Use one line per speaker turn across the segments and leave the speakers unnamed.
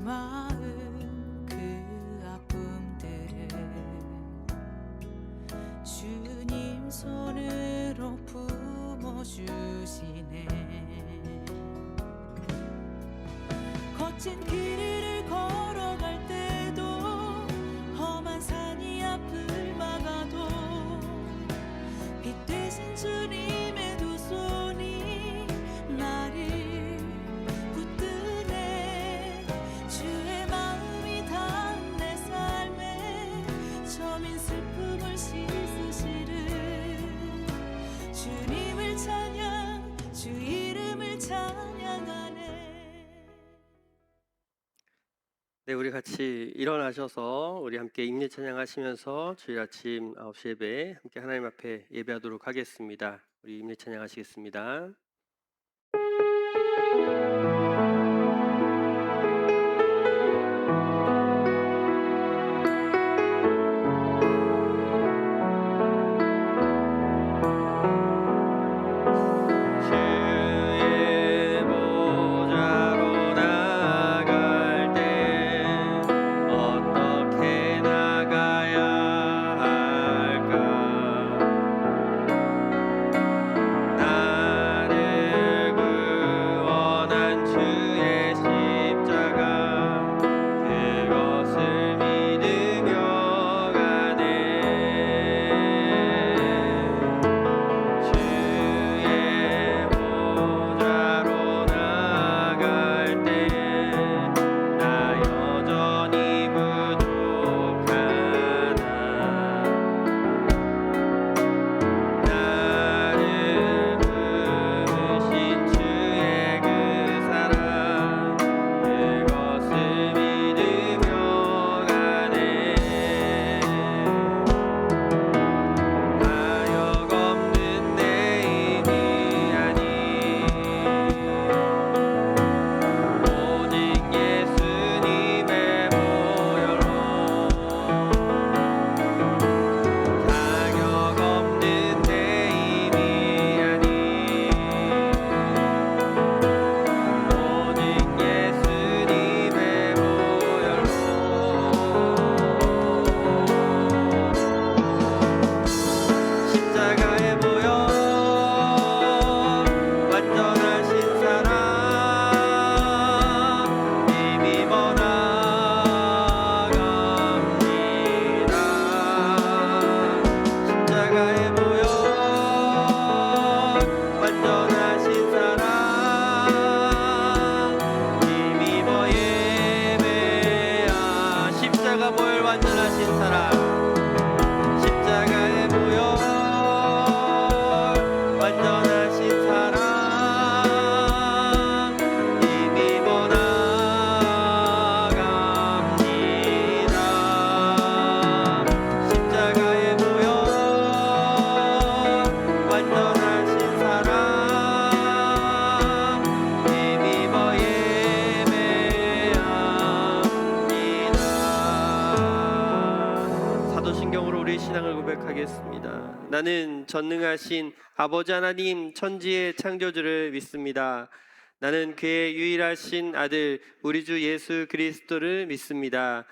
마음 그 아픔들을 주님 손으로 품어주시네. 거친 길을 걸어갈 때도 험한 산이 앞을 막아도 빛 되신 주님의 두 손이 나를 붙드네. 주의 마음이 닿은 내 삶에 저민 슬픔을 씻으시는 주님을 찬양, 주 이름을 찬양하네.
네, 우리 같이 일어나셔서 우리 함께 임례 찬양하시면서 주일 아침 9시 예배 함께 하나님 앞에 예배하도록 하겠습니다. 우리 임례 찬양하시겠습니다. 주의 보좌로 나갈 때 어떻게 나가야 할까? 나를 구원한 주의 십자가 그것을 믿으며 가네. 주의 보좌로 나갈 때 나 여전히 부족하나. 나를 부르신 주의 그 사랑 그것을 믿으며 가네. 가역 없는 내 힘이 아닌 오직 예수님의 보혈로 자격 없는 내 힘이 아닌 오직 예수님의 보혈로 십자가의 보혈 완전하신 사랑 힘입어 나갑니다. 십자가의 보혈 완전하신 사랑 힘입어 예배하. 십자가 보혈 완전하신 사랑 십자가의 보혈 완전하신 사랑 힘입어 나갑니다. 십자가의 보혈 완전하신 사랑 힘입어 예배합니다. 사도신경으로 우리 신앙을 고백하겠습니다. 나는 전능하신 아버지 하나님 천지의 창조주를 믿습니다. 나는 그의 유일하신 아들 우리 주 예수 그리스도를 믿습니다.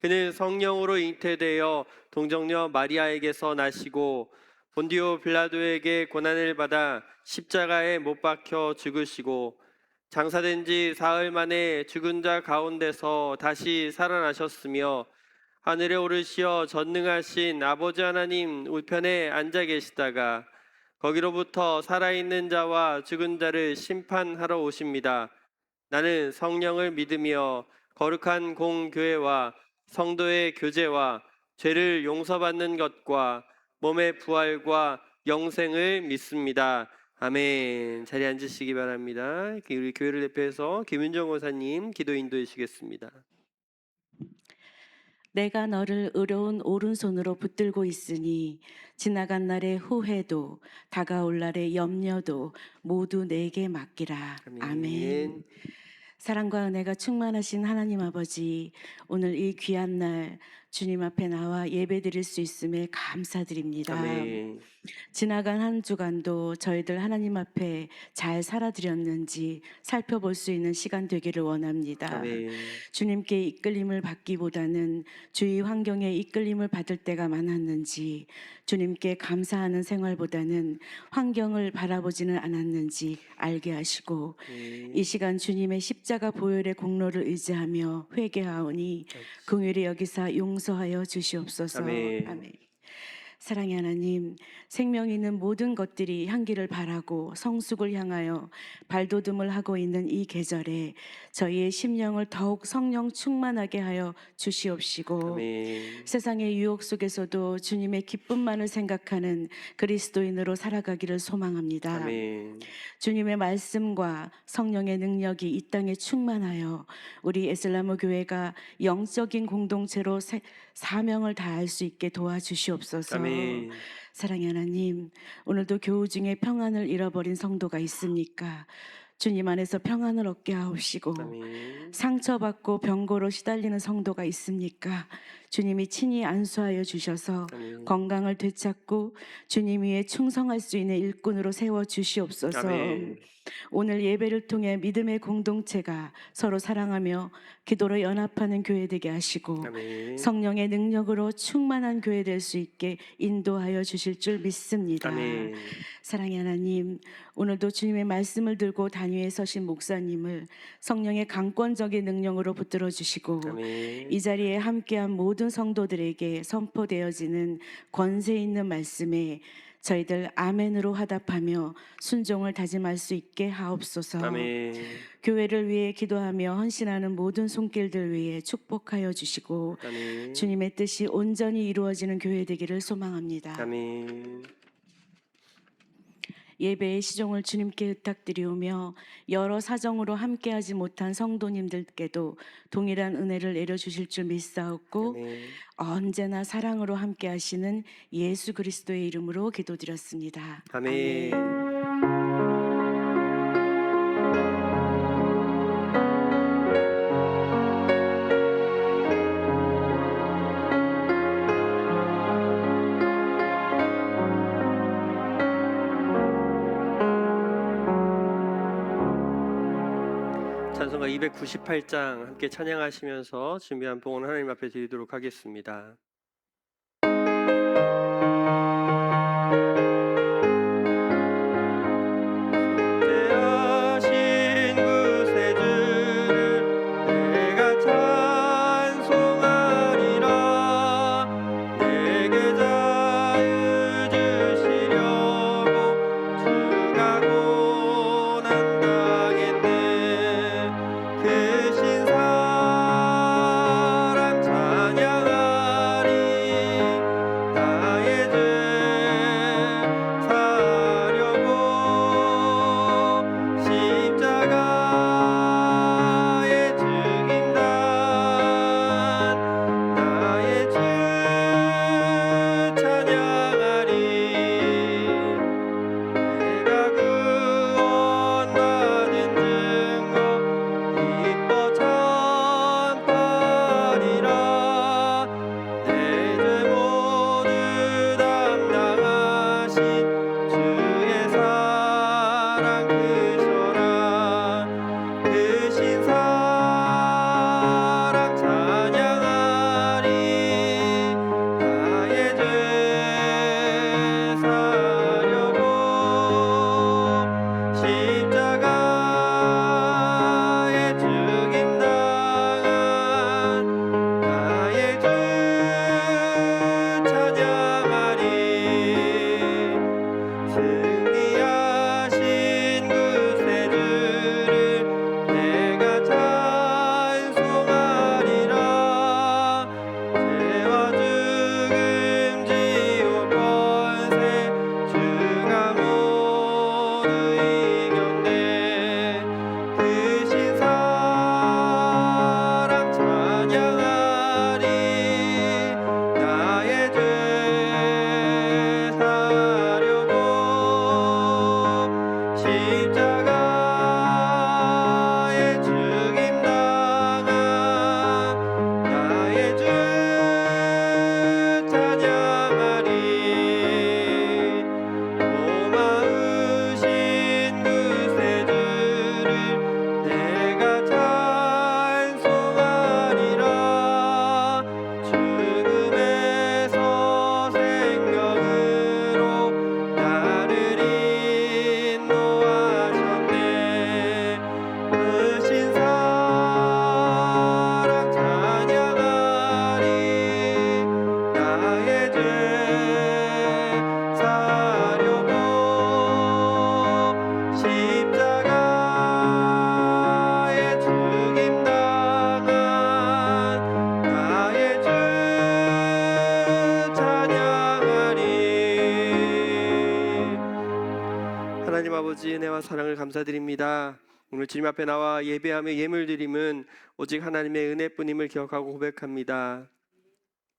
그는 성령으로 잉태되어 동정녀 마리아에게서 나시고 본디오 빌라도에게 고난을 받아 십자가에 못 박혀 죽으시고 장사된 지 사흘 만에 죽은 자 가운데서 다시 살아나셨으며 하늘에 오르시어 전능하신 아버지 하나님 우편에 앉아 계시다가 거기로부터 살아있는 자와 죽은 자를 심판하러 오십니다. 나는 성령을 믿으며 거룩한 공교회와 성도의 교제와 죄를 용서받는 것과 몸의 부활과 영생을 믿습니다. 아멘. 자리에 앉으시기 바랍니다. 우리 교회를 대표해서 김윤정 원사님 기도 인도해 주시겠습니다.
내가 너를 의로운 오른손으로 붙들고 있으니 지나간 날의 후회도 다가올 날의 염려도 모두 내게 맡기라. 아멘. 사랑과 은혜가 충만하신 하나님 아버지, 오늘 이 귀한 날 주님 앞에 나와 예배드릴 수 있음에 감사드립니다.
아멘.
지나간 한 주간도 저희들 하나님 앞에 잘 살아드렸는지 살펴볼 수 있는 시간 되기를 원합니다.
아멘.
주님께 이끌림을 받기보다는 주위 환경에 이끌림을 받을 때가 많았는지, 주님께 감사하는 생활보다는 환경을 바라보지는 않았는지 알게 하시고, 이 시간 주님의 십자가 보혈의 공로를 의지하며 회개하오니 긍휼히 여기사 용서하여 주시옵소서.
아멘.
아멘. 사랑의 하나님, 생명 있는 모든 것들이 향기를 바라고 성숙을 향하여 발돋움을 하고 있는 이 계절에 저희의 심령을 더욱 성령 충만하게 하여 주시옵시고,
아멘.
세상의 유혹 속에서도 주님의 기쁨만을 생각하는 그리스도인으로 살아가기를 소망합니다.
아멘.
주님의 말씀과 성령의 능력이 이 땅에 충만하여 우리 에슬라모 교회가 영적인 공동체로 사명을 다할 수 있게 도와주시옵소서.
아멘.
사랑의 하나님, 오늘도 교우 중에 평안을 잃어버린 성도가 있습니까? 주님 안에서 평안을 얻게 하옵시고,
아멘.
상처받고 병고로 시달리는 성도가 있습니까? 주님이 친히 안수하여 주셔서
아멘.
건강을 되찾고 주님 위에 충성할 수 있는 일꾼으로 세워 주시옵소서.
아멘.
오늘 예배를 통해 믿음의 공동체가 서로 사랑하며 기도로 연합하는 교회 되게 하시고,
아멘.
성령의 능력으로 충만한 교회 될 수 있게 인도하여 주실 줄 믿습니다.
아멘.
사랑의 하나님, 오늘도 주님의 말씀을 들고 단위에 서신 목사님을 성령의 강권적인 능력으로 붙들어 주시고,
아멘.
이 자리에 함께한 모든 성도들에게 선포되어지는 권세 있는 말씀에 저희들 아멘으로 화답하며 순종을 다짐할 수 있게 하옵소서.
아멘.
교회를 위해 기도하며 헌신하는 모든 손길들 위해 축복하여 주시고,
아멘.
주님의 뜻이 온전히 이루어지는 교회 되기를 소망합니다.
아멘.
예배의 시종을 주님께 부탁드리오며, 여러 사정으로 함께하지 못한 성도님들께도 동일한 은혜를 내려주실 줄 믿사옵고,
아멘.
언제나 사랑으로 함께하시는 예수 그리스도의 이름으로 기도드렸습니다.
아멘. 찬송가 298장 함께 찬양하시면서 준비한 봉헌 하나님 앞에 드리도록 하겠습니다. 대하신 그 세주를 내가 찬송하리라. 내게 자유 주시려고 주가 고난 당했네. 그 신 사랑 찬양하리. 나의 죄 사려고 십자가에 죽인 난 나의 주 찬양하리. 내가 구원받은 증거 기뻐 찬파리라. 내 죄 모두 담당하신 주의 사랑 크셔라. 그 신 사랑 찬양하리. 나의 죄 사려고 십자가에 죽임 당한 나의 주 찬양하리. 승리하신 그 세주를 내가 찬송하리라. 죄와 죽음 지옥 권세 주가 모두 이겼네. 그 신 사랑 찬양하리. 나의 죄 사려고 십자가에 죽임 당한 나의 주 아버지 은혜와 사랑을 감사드립니다. 오늘 주님 앞에 나와 예배하며 예물 드림은 오직 하나님의 은혜뿐임을 기억하고 고백합니다.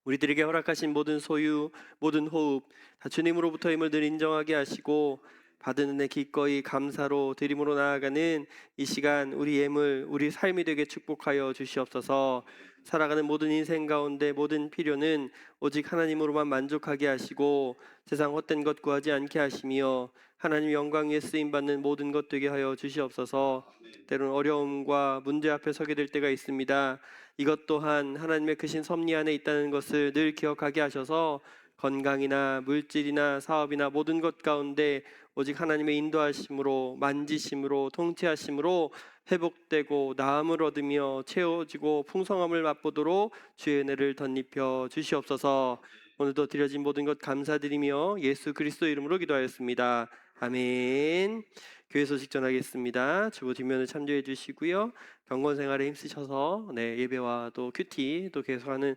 우리들에게 허락하신 모든 소유, 모든 호흡 다 주님으로부터임을 늘 인정하게 하시고 받은 은혜 기꺼이 감사로 드림으로 나아가는 이 시간 우리 예물, 우리 삶이 되게 축복하여 주시옵소서. 살아가는 모든 인생 가운데 모든 필요는 오직 하나님으로만 만족하게 하시고 세상 헛된 것 구하지 않게 하시며 하나님 영광 위에 쓰임받는 모든 것 되게 하여 주시옵소서. 때로는 어려움과 문제 앞에 서게 될 때가 있습니다. 이것 또한 하나님의 크신 섭리 안에 있다는 것을 늘 기억하게 하셔서 건강이나 물질이나 사업이나 모든 것 가운데 오직 하나님의 인도하심으로 만지심으로 통치하심으로 회복되고 나음을 얻으며 채워지고 풍성함을 맛보도록 주의 은혜를 덧입혀 주시옵소서. 오늘도 드려진 모든 것 감사드리며 예수 그리스도 이름으로 기도하였습니다. 아멘. 교회 소식 전하겠습니다. 주보 뒷면을 참조해 주시고요. 경건 생활에 힘쓰셔서 예배와 또 큐티 또 계속하는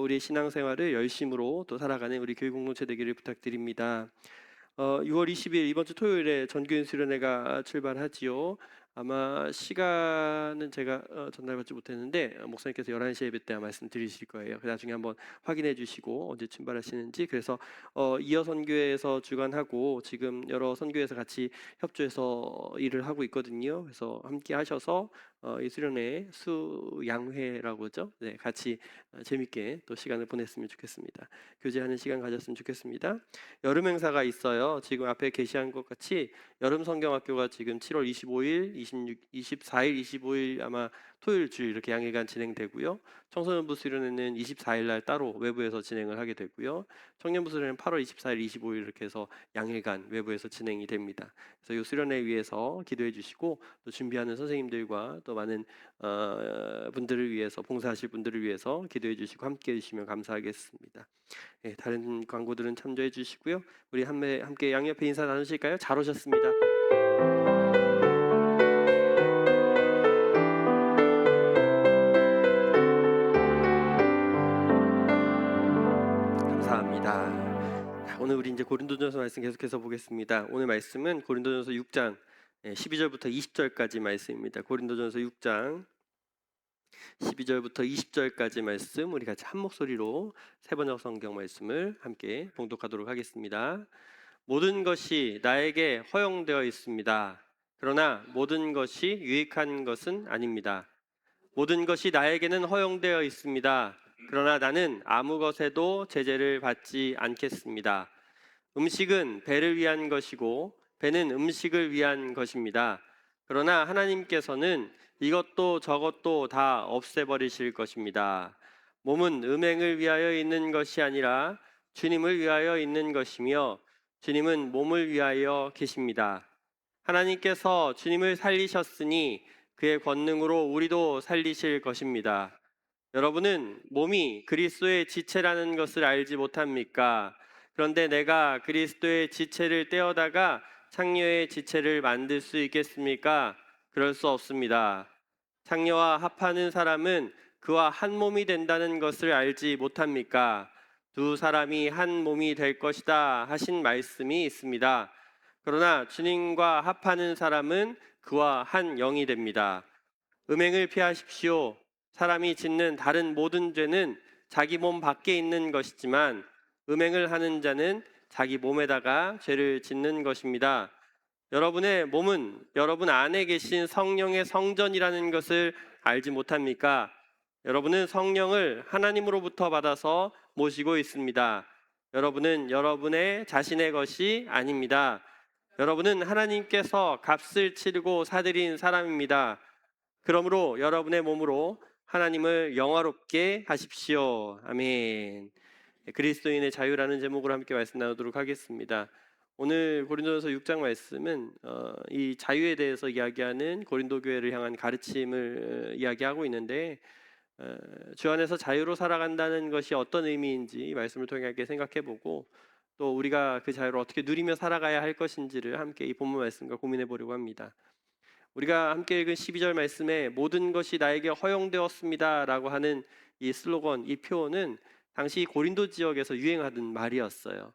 우리 신앙생활을 열심으로 또 살아가는 우리 교회 공동체 되기를 부탁드립니다. 6월 20일 이번 주 토요일에 전교인 수련회가 출발하지요. 아마 시간은 제가 전달받지 못했는데 목사님께서 11시 예배 때 말씀드리실 거예요. 나중에 한번 확인해 주시고 언제 출발하시는지. 그래서 이어 선교회에서 주관하고 지금 여러 선교회에서 같이 협조해서 일을 하고 있거든요. 그래서 함께 하셔서 이 수련회 수양회라고 그러죠. 네, 같이 재밌게 또 시간을 보냈으면 좋겠습니다. 교제하는 시간 가졌으면 좋겠습니다. 여름 행사가 있어요. 지금 앞에 게시한 것 같이 여름 성경학교가 지금 7월 25일, 26, 24일, 25일 아마 토요일 주일 이렇게 양일간 진행되고요. 청소년부 수련회는 24일 날 따로 외부에서 진행을 하게 되고요. 청년부 수련회는 8월 24일, 25일 이렇게 해서 양일간 외부에서 진행이 됩니다. 그래서 이 수련회 위해서 기도해 주시고 또 준비하는 선생님들과 또 많은 분들을 위해서 봉사하실 분들을 위해서 기도해 주시고 함께 해 주시면 감사하겠습니다. 다른 광고들은 참조해 주시고요. 우리 함께 양옆에 인사 나누실까요? 잘 오셨습니다. 감사합니다. 오늘 우리 이제 고린도전서 말씀 계속해서 보겠습니다. 오늘 말씀은 고린도전서 6장 12절부터 20절까지 말씀입니다. 고린도전서 6장 12절부터 20절까지 말씀 우리 같이 한 목소리로 세 번역 성경 말씀을 함께 봉독하도록 하겠습니다. 모든 것이 나에게 허용되어 있습니다. 그러나 모든 것이 유익한 것은 아닙니다. 모든 것이 나에게는 허용되어 있습니다. 그러나 나는 아무 것에도 제재를 받지 않겠습니다. 음식은 배를 위한 것이고 배는 음식을 위한 것입니다. 그러나 하나님께서는 이것도 저것도 다 없애버리실 것입니다. 몸은 음행을 위하여 있는 것이 아니라 주님을 위하여 있는 것이며 주님은 몸을 위하여 계십니다. 하나님께서 주님을 살리셨으니 그의 권능으로 우리도 살리실 것입니다. 여러분은 몸이 그리스도의 지체라는 것을 알지 못합니까? 그런데 내가 그리스도의 지체를 떼어다가 창녀의 지체를 만들 수 있겠습니까? 그럴 수 없습니다. 창녀와 합하는 사람은 그와 한 몸이 된다는 것을 알지 못합니까? 두 사람이 한 몸이 될 것이다 하신 말씀이 있습니다. 그러나 주님과 합하는 사람은 그와 한 영이 됩니다. 음행을 피하십시오. 사람이 짓는 다른 모든 죄는 자기 몸 밖에 있는 것이지만 음행을 하는 자는 자기 몸에다가 죄를 짓는 것입니다. 여러분의 몸은 여러분 안에 계신 성령의 성전이라는 것을 알지 못합니까? 여러분은 성령을 하나님으로부터 받아서 모시고 있습니다. 여러분은 여러분의 자신의 것이 아닙니다. 여러분은 하나님께서 값을 치르고 사들인 사람입니다. 그러므로 여러분의 몸으로 하나님을 영화롭게 하십시오. 아멘. 그리스도인의 자유라는 제목으로 함께 말씀 나누도록 하겠습니다. 오늘 고린도전서 6장 말씀은 이 자유에 대해서 이야기하는 고린도 교회를 향한 가르침을 이야기하고 있는데 주 안에서 자유로 살아간다는 것이 어떤 의미인지 이 말씀을 통해 함께 생각해보고 또 우리가 그 자유를 어떻게 누리며 살아가야 할 것인지를 함께 이 본문 말씀과 고민해 보려고 합니다. 우리가 함께 읽은 12절 말씀에 모든 것이 나에게 허용되었습니다 라고 하는 이 슬로건, 이 표현은 당시 고린도 지역에서 유행하던 말이었어요.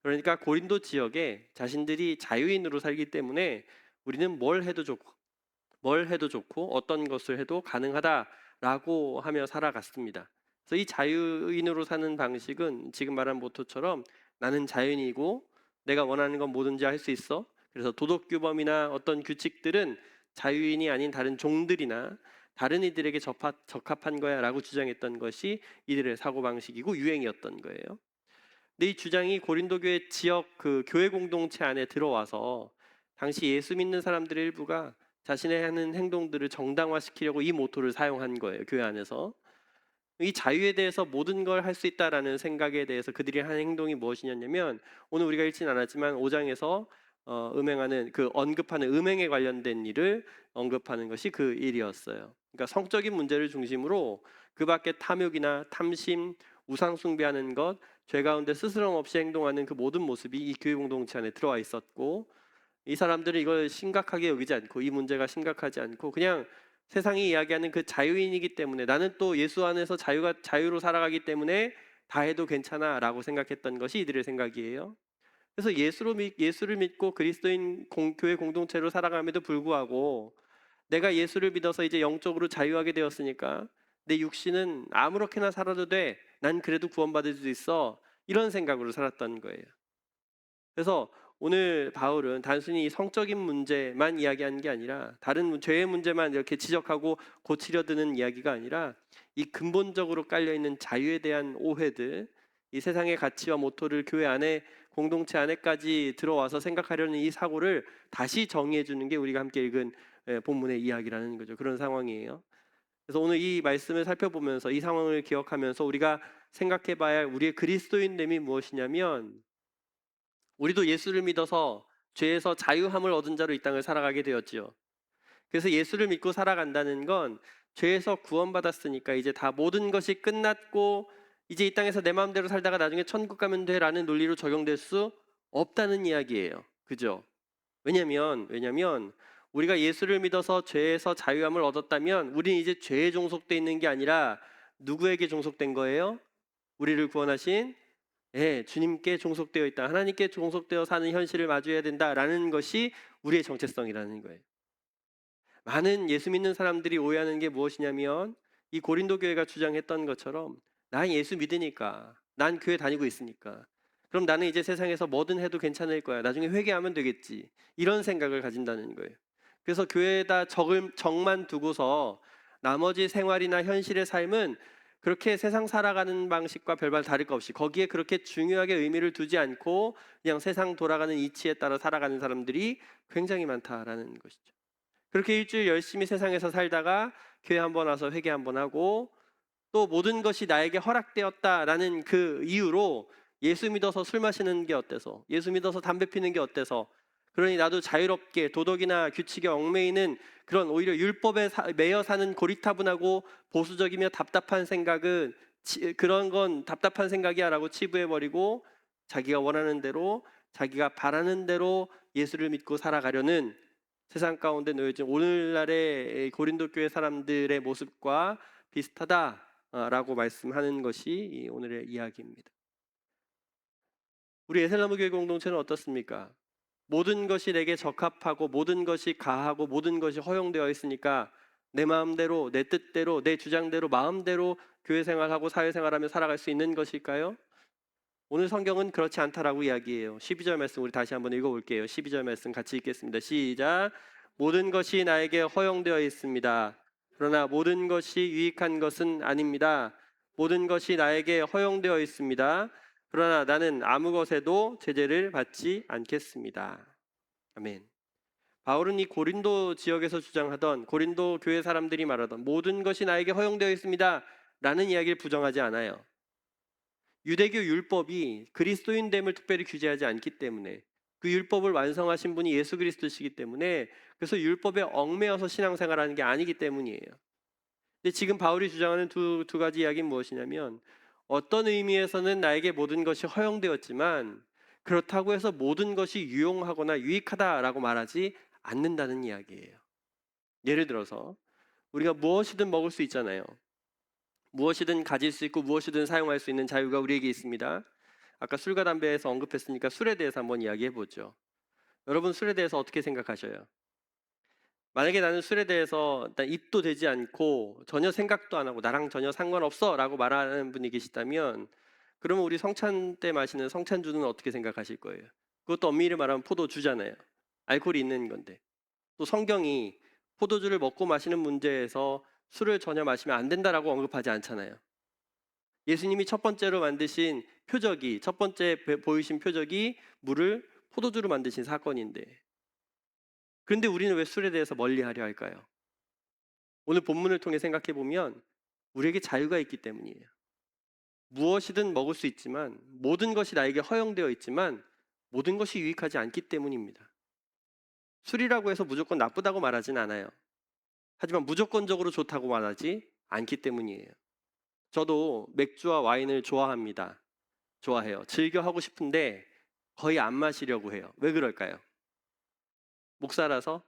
그러니까 고린도 지역에 자신들이 자유인으로 살기 때문에 우리는 뭘 해도 좋고 어떤 것을 해도 가능하다라고 하며 살아갔습니다. 그래서 이 자유인으로 사는 방식은 지금 말한 모토처럼 나는 자유인이고 내가 원하는 건 뭐든지 할 수 있어. 그래서 도덕규범이나 어떤 규칙들은 자유인이 아닌 다른 종들이나 다른 이들에게 적합한 거야 라고 주장했던 것이 이들의 사고방식이고 유행이었던 거예요. 근데 이 주장이 고린도 교회 지역 그 교회 공동체 안에 들어와서 당시 예수 믿는 사람들의 일부가 자신의 하는 행동들을 정당화시키려고 이 모토를 사용한 거예요. 교회 안에서. 이 자유에 대해서 모든 걸 할 수 있다라는 생각에 대해서 그들이 한 행동이 무엇이냐면 오늘 우리가 읽진 않았지만 5장에서 음행하는 그 언급하는 음행에 관련된 일을 언급하는 것이 그 일이었어요. 그러니까 성적인 문제를 중심으로 그 밖에 탐욕이나 탐심, 우상 숭배하는 것, 죄 가운데 스스럼 없이 행동하는 그 모든 모습이 이 교회 공동체 안에 들어와 있었고 이 사람들은 이걸 심각하게 여기지 않고 이 문제가 심각하지 않고 그냥 세상이 이야기하는 그 자유인이기 때문에 나는 또 예수 안에서 자유로 살아가기 때문에 다 해도 괜찮아라고 생각했던 것이 이들의 생각이에요. 그래서 예수를 믿고 그리스도인 교회 공동체로 살아감에도 불구하고 내가 예수를 믿어서 이제 영적으로 자유하게 되었으니까 내 육신은 아무렇게나 살아도 돼. 난 그래도 구원받을 수 있어. 이런 생각으로 살았던 거예요. 그래서 오늘 바울은 단순히 이 성적인 문제만 이야기하는 게 아니라 다른 죄의 문제만 이렇게 지적하고 고치려 드는 이야기가 아니라 이 근본적으로 깔려있는 자유에 대한 오해들, 이 세상의 가치와 모토를 교회 안에 공동체 안에까지 들어와서 생각하려는 이 사고를 다시 정의해 주는 게 우리가 함께 읽은 본문의 이야기라는 거죠. 그런 상황이에요. 그래서 오늘 이 말씀을 살펴보면서 이 상황을 기억하면서 우리가 생각해 봐야 할 우리의 그리스도인됨이 무엇이냐면 우리도 예수를 믿어서 죄에서 자유함을 얻은 자로 이 땅을 살아가게 되었지요. 그래서 예수를 믿고 살아간다는 건 죄에서 구원받았으니까 이제 다 모든 것이 끝났고 이제 이 땅에서 내 마음대로 살다가 나중에 천국 가면 돼라는 논리로 적용될 수 없다는 이야기예요. 그죠? 왜냐면 우리가 예수를 믿어서 죄에서 자유함을 얻었다면 우리는 이제 죄에 종속돼 있는 게 아니라 누구에게 종속된 거예요? 우리를 구원하신 주님께 종속되어 있다. 하나님께 종속되어 사는 현실을 마주해야 된다라는 것이 우리의 정체성이라는 거예요. 많은 예수 믿는 사람들이 오해하는 게 무엇이냐면 이 고린도 교회가 주장했던 것처럼 난 예수 믿으니까 난 교회 다니고 있으니까 그럼 나는 이제 세상에서 뭐든 해도 괜찮을 거야. 나중에 회개하면 되겠지. 이런 생각을 가진다는 거예요. 그래서 교회에다 정만 두고서 나머지 생활이나 현실의 삶은 그렇게 세상 살아가는 방식과 별반 다를 것 없이 거기에 그렇게 중요하게 의미를 두지 않고 그냥 세상 돌아가는 이치에 따라 살아가는 사람들이 굉장히 많다라는 것이죠. 그렇게 일주일 열심히 세상에서 살다가 교회 한번 와서 회개 한번 하고 또 모든 것이 나에게 허락되었다라는 그 이유로 예수 믿어서 술 마시는 게 어때서, 예수 믿어서 담배 피는 게 어때서, 그러니 나도 자유롭게 도덕이나 규칙에 얽매이는 그런 오히려 율법에 매여 사는 고리타분하고 보수적이며 답답한 생각은 그런 건 답답한 생각이야 라고 치부해버리고 자기가 원하는 대로 자기가 바라는 대로 예수를 믿고 살아가려는 세상 가운데 놓여진 오늘날의 고린도 교회 사람들의 모습과 비슷하다라고 말씀하는 것이 오늘의 이야기입니다. 우리 에셀나무 교회 공동체는 어떻습니까? 모든 것이 내게 적합하고 모든 것이 가하고 모든 것이 허용되어 있으니까 내 마음대로 내 뜻대로 내 주장대로 마음대로 교회 생활하고 사회생활하며 살아갈 수 있는 것일까요? 오늘 성경은 그렇지 않다라고 이야기해요. 12절 말씀 우리 다시 한번 읽어볼게요. 12절 말씀 같이 읽겠습니다. 시작. 모든 것이 나에게 허용되어 있습니다. 그러나 모든 것이 유익한 것은 아닙니다. 모든 것이 나에게 허용되어 있습니다. 그러나 나는 아무 것에도 제재를 받지 않겠습니다. 아멘. 바울은 이 고린도 지역에서 주장하던 고린도 교회 사람들이 말하던 모든 것이 나에게 허용되어 있습니다 라는 이야기를 부정하지 않아요. 유대교 율법이 그리스도인됨을 특별히 규제하지 않기 때문에 그 율법을 완성하신 분이 예수 그리스도시기 때문에 그래서 율법에 얽매여서 신앙생활하는 게 아니기 때문이에요. 근데 지금 바울이 주장하는 두 가지 이야기는 무엇이냐면 어떤 의미에서는 나에게 모든 것이 허용되었지만 그렇다고 해서 모든 것이 유용하거나 유익하다라고 말하지 않는다는 이야기예요. 예를 들어서 우리가 무엇이든 먹을 수 있잖아요. 무엇이든 가질 수 있고 무엇이든 사용할 수 있는 자유가 우리에게 있습니다. 아까 술과 담배에서 언급했으니까 술에 대해서 한번 이야기해 보죠. 여러분 술에 대해서 어떻게 생각하셔요? 만약에 나는 술에 대해서 일단 입도 대지 않고 전혀 생각도 안 하고 나랑 전혀 상관없어 라고 말하는 분이 계시다면, 그러면 우리 성찬 때 마시는 성찬주는 어떻게 생각하실 거예요? 그것도 엄밀히 말하면 포도주잖아요. 알코올이 있는 건데. 또 성경이 포도주를 먹고 마시는 문제에서 술을 전혀 마시면 안 된다라고 언급하지 않잖아요. 예수님이 첫 번째로 만드신 표적이, 첫 번째 보이신 표적이 물을 포도주로 만드신 사건인데, 그런데 우리는 왜 술에 대해서 멀리하려 할까요? 오늘 본문을 통해 생각해 보면 우리에게 자유가 있기 때문이에요. 무엇이든 먹을 수 있지만, 모든 것이 나에게 허용되어 있지만 모든 것이 유익하지 않기 때문입니다. 술이라고 해서 무조건 나쁘다고 말하진 않아요. 하지만 무조건적으로 좋다고 말하지 않기 때문이에요. 저도 맥주와 와인을 좋아합니다. 좋아해요. 즐겨 하고 싶은데 거의 안 마시려고 해요. 왜 그럴까요? 목사라서?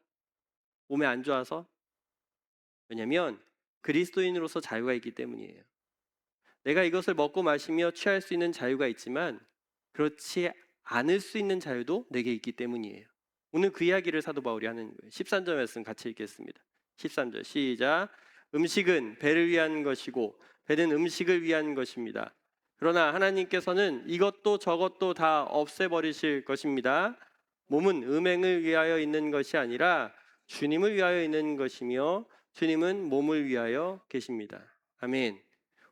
몸에 안 좋아서? 왜냐면 그리스도인으로서 자유가 있기 때문이에요. 내가 이것을 먹고 마시며 취할 수 있는 자유가 있지만 그렇지 않을 수 있는 자유도 내게 있기 때문이에요. 오늘 그 이야기를 사도 바울이 하는 거예요. 13절 말씀 같이 읽겠습니다. 13절 시작. 음식은 배를 위한 것이고 배는 음식을 위한 것입니다. 그러나 하나님께서는 이것도 저것도 다 없애버리실 것입니다. 몸은 음행을 위하여 있는 것이 아니라 주님을 위하여 있는 것이며 주님은 몸을 위하여 계십니다. 아멘.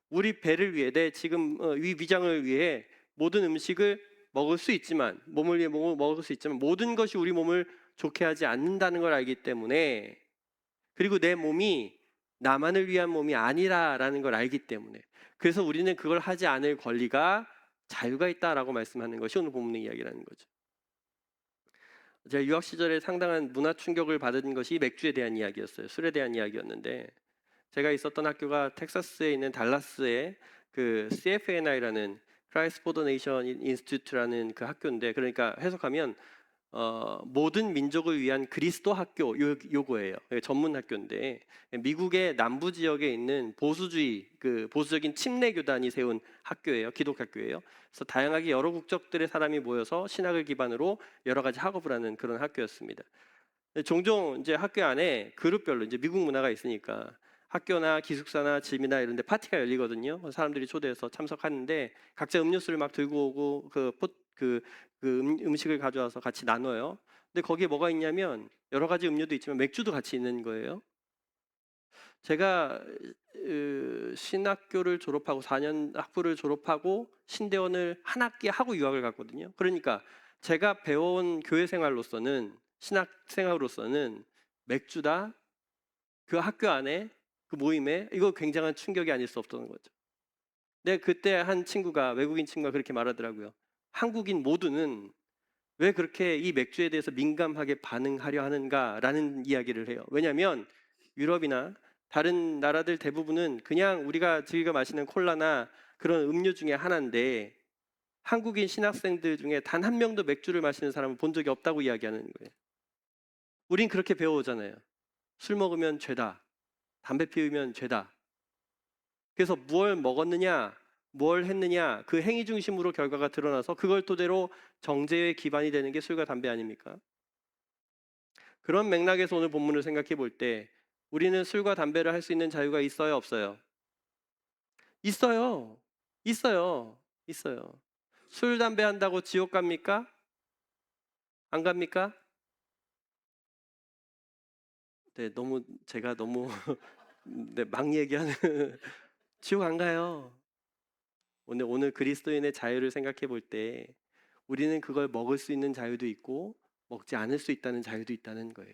우리 배를 위해, 내 지금 위 위장을 위해 모든 음식을 먹을 수 있지만, 몸을 위해 먹을 수 있지만 모든 것이 우리 몸을 좋게 하지 않는다는 걸 알기 때문에, 그리고 내 몸이 나만을 위한 몸이 아니라라는 걸 알기 때문에, 그래서 우리는 그걸 하지 않을 권리가, 자유가 있다라고 말씀하는 것이 오늘 본문의 이야기라는 거죠. 제가 유학 시절에 상당한 문화 충격을 받은 것이 맥주에 대한 이야기였어요. 술에 대한 이야기였는데, 제가 있었던 학교가 텍사스에 있는 달라스의 그 CFNI라는 크라이스트 포더 네이션 인스티튜트라는 그 학교인데, 그러니까 해석하면 모든 민족을 위한 그리스도 학교 요거예요. 전문 학교인데, 미국의 남부 지역에 있는 보수주의, 그 보수적인 침례 교단이 세운 학교예요. 기독학교예요. 그래서 다양하게 여러 국적들의 사람이 모여서 신학을 기반으로 여러 가지 학업을 하는 그런 학교였습니다. 종종 이제 학교 안에 그룹별로, 이제 미국 문화가 있으니까 학교나 기숙사나 집이나 이런 데 파티가 열리거든요. 사람들이 초대해서 참석하는데 각자 음료수를 막 들고 오고 음식을 가져와서 같이 나눠요. 근데 거기에 뭐가 있냐면 여러 가지 음료도 있지만 맥주도 같이 있는 거예요. 제가 신학교를 졸업하고 4년 학부를 졸업하고 신대원을 한 학기 하고 유학을 갔거든요. 그러니까 제가 배워온 교회 생활로서는, 신학 생활로서는 맥주다, 그 학교 안에 그 모임에, 이거 굉장한 충격이 아닐 수 없던 거죠. 근데 그때 한 친구가, 외국인 친구가 그렇게 말하더라고요. 한국인 모두는 왜 그렇게 이 맥주에 대해서 민감하게 반응하려 하는가라는 이야기를 해요. 왜냐하면 유럽이나 다른 나라들 대부분은 그냥 우리가 즐겨 마시는 콜라나 그런 음료 중에 하나인데, 한국인 신학생들 중에 단 한 명도 맥주를 마시는 사람을 본 적이 없다고 이야기하는 거예요. 우린 그렇게 배워오잖아요. 술 먹으면 죄다, 담배 피우면 죄다. 그래서 무엇 먹었느냐, 뭘 했느냐, 그 행위 중심으로 결과가 드러나서 그걸 토대로 정죄의 기반이 되는 게 술과 담배 아닙니까? 그런 맥락에서 오늘 본문을 생각해 볼 때 우리는 술과 담배를 할 수 있는 자유가 있어요, 없어요? 있어요. 있어요. 있어요. 술, 담배 한다고 지옥 갑니까? 안 갑니까? 네, 제가 너무 네, 막 얘기하는 지옥 안 가요. 오늘 그리스도인의 자유를 생각해 볼 때 우리는 그걸 먹을 수 있는 자유도 있고 먹지 않을 수 있다는 자유도 있다는 거예요.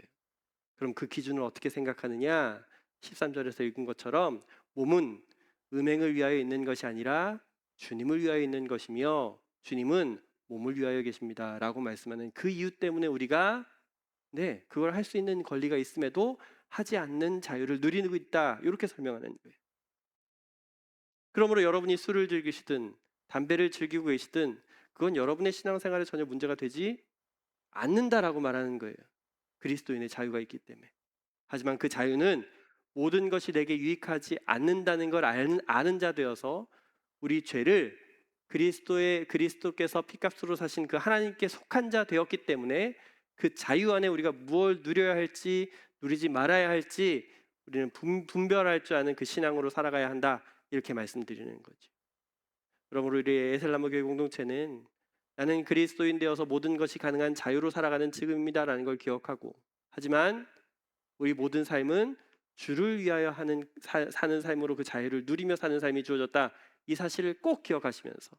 그럼 그 기준을 어떻게 생각하느냐? 13절에서 읽은 것처럼 몸은 음행을 위하여 있는 것이 아니라 주님을 위하여 있는 것이며 주님은 몸을 위하여 계십니다 라고 말씀하는 그 이유 때문에 우리가 그걸 할 수 있는 권리가 있음에도 하지 않는 자유를 누리고 있다, 이렇게 설명하는 거예요. 그러므로 여러분이 술을 즐기시든 담배를 즐기고 계시든 그건 여러분의 신앙생활에 전혀 문제가 되지 않는다라고 말하는 거예요. 그리스도인의 자유가 있기 때문에. 하지만 그 자유는 모든 것이 내게 유익하지 않는다는 걸 아는 자 되어서 우리 죄를 그리스도께서 피값으로 사신 그 하나님께 속한 자 되었기 때문에 그 자유 안에 우리가 무엇을 누려야 할지 누리지 말아야 할지 우리는 분별할 줄 아는 그 신앙으로 살아가야 한다, 이렇게 말씀드리는 거죠. 그러므로 우리 에셀나무 교회 공동체는 나는 그리스도인 되어서 모든 것이 가능한 자유로 살아가는 지금입니다라는 걸 기억하고, 하지만 우리 모든 삶은 주를 위하여 사는 삶으로 그 자유를 누리며 사는 삶이 주어졌다, 이 사실을 꼭 기억하시면서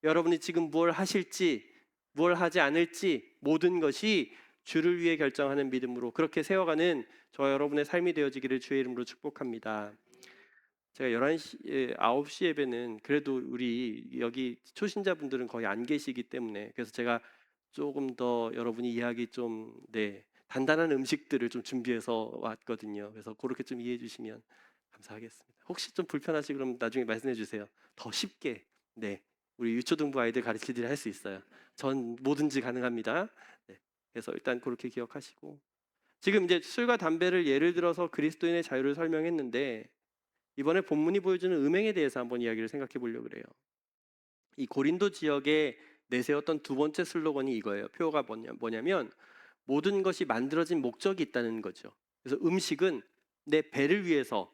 여러분이 지금 무엇을 하실지 무엇을 하지 않을지 모든 것이 주를 위해 결정하는 믿음으로 그렇게 세워가는 저와 여러분의 삶이 되어지기를 주의 이름으로 축복합니다. 제가 11시, 9시 예배는 그래도 우리 여기 초신자분들은 거의 안 계시기 때문에, 그래서 제가 조금 더 여러분이 이해하기 좀 단단한 음식들을 좀 준비해서 왔거든요. 그래서 그렇게 좀 이해해 주시면 감사하겠습니다. 혹시 좀 불편하시 그럼 나중에 말씀해 주세요. 더 쉽게 우리 유초등부 아이들 가르치듯이 할 수 있어요. 전 뭐든지 가능합니다. 그래서 일단 그렇게 기억하시고, 지금 이제 술과 담배를 예를 들어서 그리스도인의 자유를 설명했는데, 이번에 본문이 보여주는 음행에 대해서 한번 이야기를 생각해 보려고 그래요. 이 고린도 지역에 내세웠던 두 번째 슬로건이 이거예요. 표어가 뭐냐면 모든 것이 만들어진 목적이 있다는 거죠. 그래서 음식은 내 배를 위해서,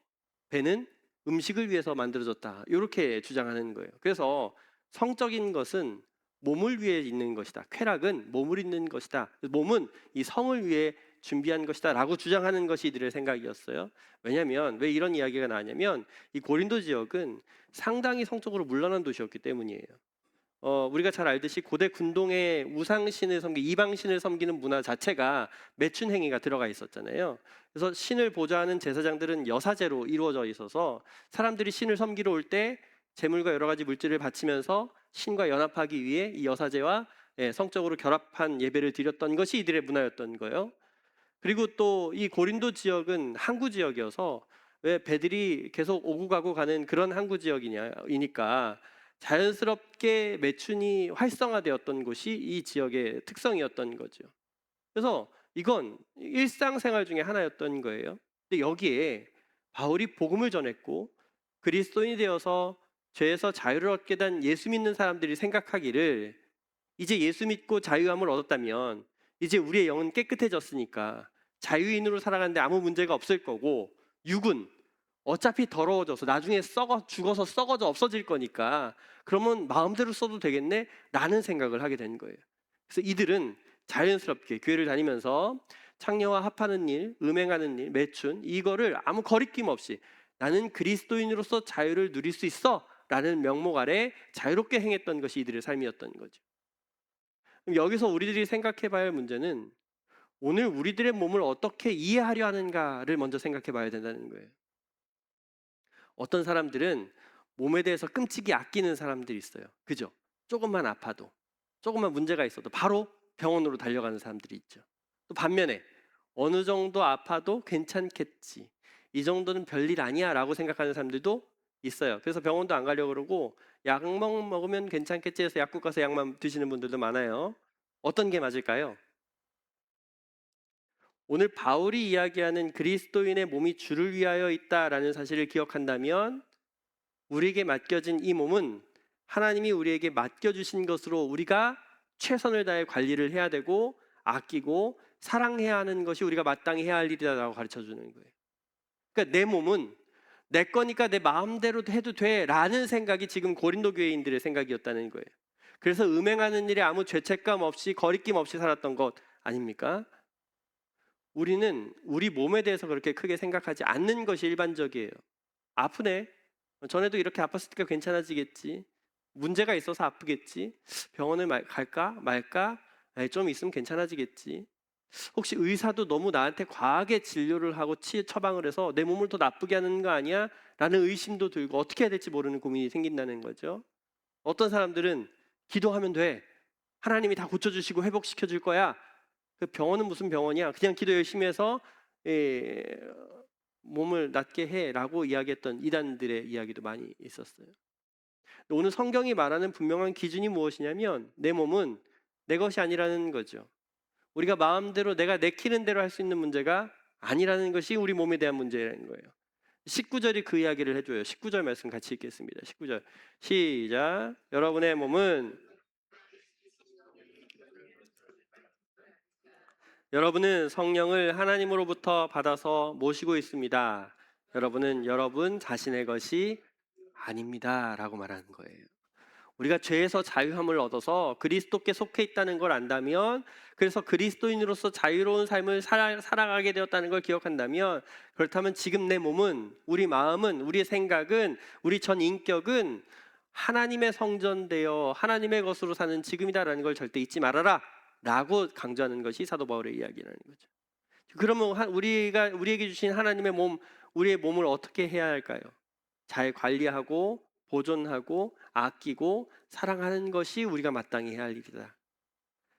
배는 음식을 위해서 만들어졌다, 이렇게 주장하는 거예요. 그래서 성적인 것은 몸을 위해 있는 것이다, 쾌락은 몸을 있는 것이다, 몸은 이 성을 위해 준비한 것이다 라고 주장하는 것이 이들의 생각이었어요. 왜냐하면 왜 이런 이야기가 나냐면 이 고린도 지역은 상당히 성적으로 물러난 도시였기 때문이에요. 우리가 잘 알듯이 고대 군동에 우상신을 이방신을 섬기는 문화 자체가 매춘 행위가 들어가 있었잖아요. 그래서 신을 보좌하는 제사장들은 여사제로 이루어져 있어서 사람들이 신을 섬기러 올 때 제물과 여러 가지 물질을 바치면서 신과 연합하기 위해 이 여사제와 성적으로 결합한 예배를 드렸던 것이 이들의 문화였던 거예요. 그리고 또 이 고린도 지역은 항구 지역이어서, 왜 배들이 계속 오고 가고 가는 그런 항구 지역이니까 자연스럽게 매춘이 활성화되었던 곳이 이 지역의 특성이었던 거죠. 그래서 이건 일상생활 중에 하나였던 거예요. 근데 여기에 바울이 복음을 전했고 그리스도인이 되어서 죄에서 자유를 얻게 된 예수 믿는 사람들이 생각하기를, 이제 예수 믿고 자유함을 얻었다면 이제 우리의 영은 깨끗해졌으니까 자유인으로 살아가는데 아무 문제가 없을 거고, 육은 어차피 더러워져서 나중에 죽어서 썩어져 없어질 거니까 그러면 마음대로 써도 되겠네 라는 생각을 하게 된 거예요. 그래서 이들은 자연스럽게 교회를 다니면서 창녀와 합하는 일, 음행하는 일, 매춘, 이거를 아무 거리낌 없이 나는 그리스도인으로서 자유를 누릴 수 있어 라는 명목 아래 자유롭게 행했던 것이 이들의 삶이었던 거죠. 그럼 여기서 우리들이 생각해 봐야 할 문제는 오늘 우리들의 몸을 어떻게 이해하려 하는가를 먼저 생각해 봐야 된다는 거예요. 어떤 사람들은 몸에 대해서 끔찍이 아끼는 사람들이 있어요. 그죠? 조금만 아파도, 조금만 문제가 있어도 바로 병원으로 달려가는 사람들이 있죠. 또 반면에 어느 정도 아파도 괜찮겠지, 이 정도는 별일 아니야 라고 생각하는 사람들도 있어요. 그래서 병원도 안 가려고 그러고 약 먹으면 괜찮겠지 해서 약국 가서 약만 드시는 분들도 많아요. 어떤 게 맞을까요? 오늘 바울이 이야기하는 그리스도인의 몸이 주를 위하여 있다라는 사실을 기억한다면, 우리에게 맡겨진 이 몸은 하나님이 우리에게 맡겨주신 것으로 우리가 최선을 다해 관리를 해야 되고 아끼고 사랑해야 하는 것이 우리가 마땅히 해야 할 일이다라고 가르쳐주는 거예요. 그러니까 내 몸은 내 거니까 내 마음대로 해도 돼 라는 생각이 지금 고린도 교회인들의 생각이었다는 거예요. 그래서 음행하는 일에 아무 죄책감 없이 거리낌 없이 살았던 것 아닙니까? 우리는 우리 몸에 대해서 그렇게 크게 생각하지 않는 것이 일반적이에요. 아프네, 전에도 이렇게 아팠으니까 괜찮아지겠지, 문제가 있어서 아프겠지, 병원을 갈까 말까, 좀 있으면 괜찮아지겠지, 혹시 의사도 너무 나한테 과하게 진료를 하고 처방을 해서 내 몸을 더 나쁘게 하는 거 아니야? 라는 의심도 들고 어떻게 해야 될지 모르는 고민이 생긴다는 거죠. 어떤 사람들은 기도하면 돼, 하나님이 다 고쳐주시고 회복시켜 줄 거야, 그 병원은 무슨 병원이야, 그냥 기도 열심히 해서 몸을 낫게 해라고 이야기했던 이단들의 이야기도 많이 있었어요. 오늘 성경이 말하는 분명한 기준이 무엇이냐면 내 몸은 내 것이 아니라는 거죠. 우리가 마음대로 내가 내키는 대로 할 수 있는 문제가 아니라는 것이 우리 몸에 대한 문제라는 거예요. 19절이 그 이야기를 해줘요. 19절 말씀 같이 읽겠습니다. 19절 시작. 여러분의 몸은 여러분은 성령을 하나님으로부터 받아서 모시고 있습니다. 여러분은 여러분 자신의 것이 아닙니다라고 말하는 거예요. 우리가 죄에서 자유함을 얻어서 그리스도께 속해 있다는 걸 안다면, 그래서 그리스도인으로서 자유로운 삶을 살아가게 되었다는 걸 기억한다면, 그렇다면 지금 내 몸은, 우리 마음은, 우리의 생각은, 우리 전 인격은 하나님의 성전되어 하나님의 것으로 사는 지금이다라는 걸 절대 잊지 말아라 라고 강조하는 것이 사도 바울의 이야기라는 거죠. 그러면 우리에게 주신 하나님의 몸, 우리의 몸을 어떻게 해야 할까요? 잘 관리하고 보존하고 아끼고 사랑하는 것이 우리가 마땅히 해야 할 일이다.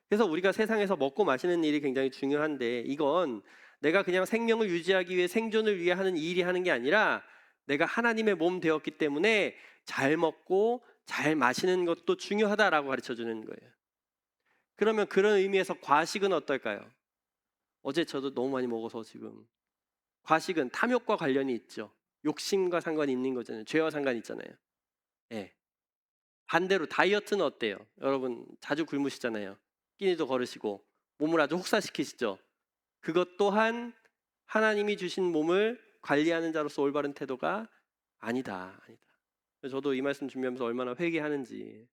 그래서 우리가 세상에서 먹고 마시는 일이 굉장히 중요한데, 이건 내가 그냥 생명을 유지하기 위해, 생존을 위해 하는 일이 하는 게 아니라 내가 하나님의 몸 되었기 때문에 잘 먹고 잘 마시는 것도 중요하다라고 가르쳐주는 거예요. 그러면 그런 의미에서 과식은 어떨까요? 어제 저도 너무 많이 먹어서 지금. 과식은 탐욕과 관련이 있죠. 욕심과 상관이 있는 거잖아요. 죄와 상관이 있잖아요. 예. 반대로 다이어트는 어때요? 여러분 자주 굶으시잖아요. 끼니도 거르시고 몸을 아주 혹사시키시죠. 그것 또한 하나님이 주신 몸을 관리하는 자로서 올바른 태도가 아니다. 저도 이 말씀 준비하면서 얼마나 회개하는지.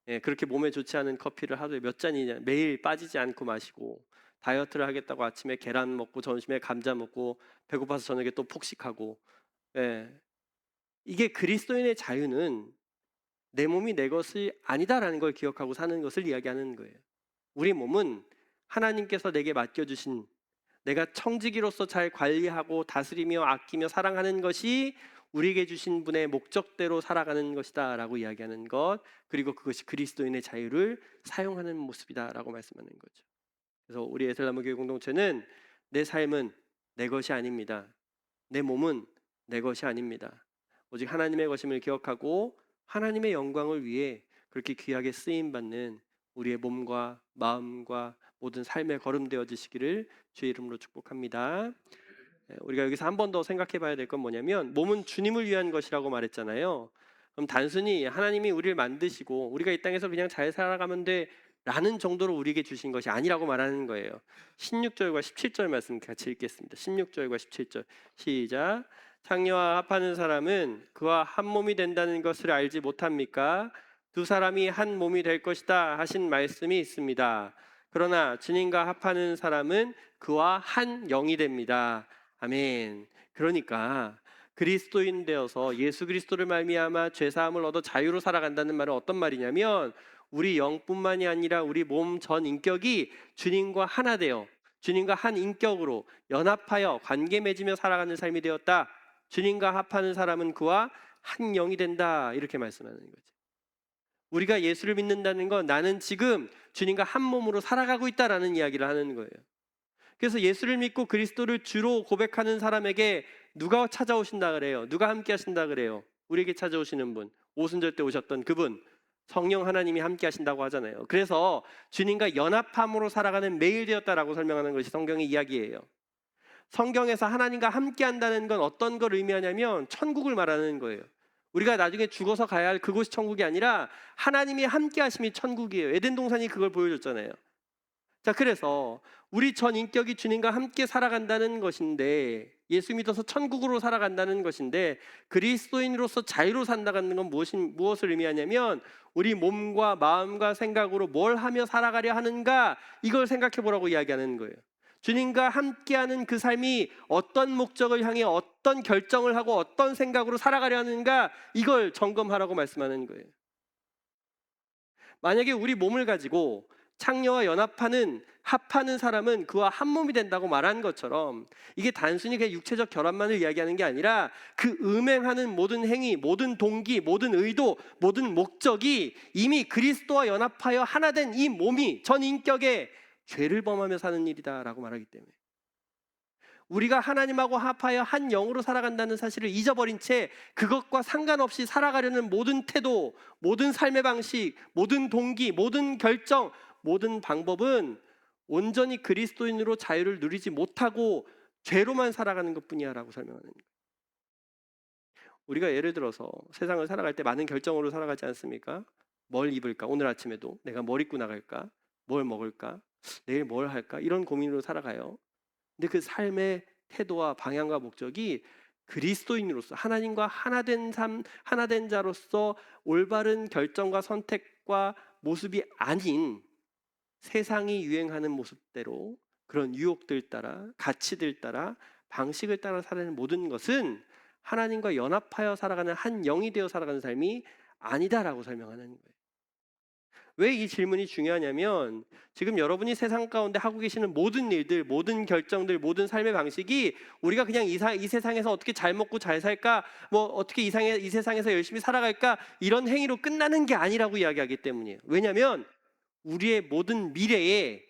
예, 그렇게 몸에 좋지 않은 커피를 하루에 몇 잔이냐, 매일 빠지지 않고 마시고, 다이어트를 하겠다고 아침에 계란 먹고 점심에 감자 먹고 배고파서 저녁에 또 폭식하고. 예, 이게 그리스도인의 자유는 내 몸이 내 것이 아니다라는 걸 기억하고 사는 것을 이야기하는 거예요. 우리 몸은 하나님께서 내게 맡겨주신, 내가 청지기로서 잘 관리하고 다스리며 아끼며 사랑하는 것이 우리에게 주신 분의 목적대로 살아가는 것이다 라고 이야기하는 것, 그리고 그것이 그리스도인의 자유를 사용하는 모습이다 라고 말씀하는 거죠. 그래서 우리 에셀나무 교회 공동체는 내 삶은 내 것이 아닙니다. 내 몸은 내 것이 아닙니다. 오직 하나님의 것임을 기억하고 하나님의 영광을 위해 그렇게 귀하게 쓰임받는 우리의 몸과 마음과 모든 삶의 걸음 되어지시기를 주의 이름으로 축복합니다. 우리가 여기서 한 번 더 생각해 봐야 될 건 뭐냐면, 몸은 주님을 위한 것이라고 말했잖아요. 그럼 단순히 하나님이 우리를 만드시고 우리가 이 땅에서 그냥 잘 살아가면 돼 라는 정도로 우리에게 주신 것이 아니라고 말하는 거예요. 16절과 17절 말씀 같이 읽겠습니다. 16절과 17절 시작. 창녀와 합하는 사람은 그와 한 몸이 된다는 것을 알지 못합니까? 두 사람이 한 몸이 될 것이다 하신 말씀이 있습니다. 그러나 주님과 합하는 사람은 그와 한 영이 됩니다. 아멘. 그러니까 그리스도인 되어서 예수 그리스도를 말미암아 죄 사함을 얻어 자유로 살아간다는 말은 어떤 말이냐면, 우리 영뿐만이 아니라 우리 몸 전 인격이 주님과 하나 되어 주님과 한 인격으로 연합하여 관계 맺으며 살아가는 삶이 되었다. 주님과 합하는 사람은 그와 한 영이 된다. 이렇게 말씀하는 거죠. 우리가 예수를 믿는다는 건 나는 지금 주님과 한 몸으로 살아가고 있다라는 이야기를 하는 거예요. 그래서 예수를 믿고 그리스도를 주로 고백하는 사람에게 누가 찾아오신다 그래요? 누가 함께 하신다 그래요? 우리에게 찾아오시는 분, 오순절 때 오셨던 그분, 성령 하나님이 함께 하신다고 하잖아요. 그래서 주님과 연합함으로 살아가는 매일 되었다라고 설명하는 것이 성경의 이야기예요. 성경에서 하나님과 함께 한다는 건 어떤 걸 의미하냐면 천국을 말하는 거예요. 우리가 나중에 죽어서 가야 할 그곳이 천국이 아니라 하나님이 함께 하심이 천국이에요. 에덴 동산이 그걸 보여줬잖아요. 자, 그래서 우리 전 인격이 주님과 함께 살아간다는 것인데, 예수 믿어서 천국으로 살아간다는 것인데, 그리스도인으로서 자유로 산다는 건 무엇을 의미하냐면, 우리 몸과 마음과 생각으로 뭘 하며 살아가려 하는가, 이걸 생각해 보라고 이야기하는 거예요. 주님과 함께하는 그 삶이 어떤 목적을 향해 어떤 결정을 하고 어떤 생각으로 살아가려 하는가, 이걸 점검하라고 말씀하는 거예요. 만약에 우리 몸을 가지고 창녀와 합하는 사람은 그와 한 몸이 된다고 말한 것처럼, 이게 단순히 그냥 육체적 결합만을 이야기하는 게 아니라 그 음행하는 모든 행위, 모든 동기, 모든 의도, 모든 목적이 이미 그리스도와 연합하여 하나 된 이 몸이 전 인격에 죄를 범하며 사는 일이다라고 말하기 때문에, 우리가 하나님하고 합하여 한 영으로 살아간다는 사실을 잊어버린 채 그것과 상관없이 살아가려는 모든 태도, 모든 삶의 방식, 모든 동기, 모든 결정, 모든 방법은 온전히 그리스도인으로 자유를 누리지 못하고 죄로만 살아가는 것뿐이야 라고 설명하는 거예요. 우리가 예를 들어서 세상을 살아갈 때 많은 결정으로 살아가지 않습니까? 뭘 입을까? 오늘 아침에도 내가 뭘 입고 나갈까? 뭘 먹을까? 내일 뭘 할까? 이런 고민으로 살아가요. 근데 그 삶의 태도와 방향과 목적이 그리스도인으로서 하나님과 하나된 삶, 하나된 자로서 올바른 결정과 선택과 모습이 아닌 세상이 유행하는 모습대로 그런 유혹들 따라 가치들 따라 방식을 따라 살아가는 모든 것은 하나님과 연합하여 살아가는 한 영이 되어 살아가는 삶이 아니다라고 설명하는 거예요. 왜 이 질문이 중요하냐면 지금 여러분이 세상 가운데 하고 계시는 모든 일들, 모든 결정들, 모든 삶의 방식이 우리가 그냥 이 세상에서 어떻게 잘 먹고 잘 살까, 뭐 어떻게 이 세상에서 열심히 살아갈까 이런 행위로 끝나는 게 아니라고 이야기하기 때문이에요. 왜냐하면 우리의 모든 미래에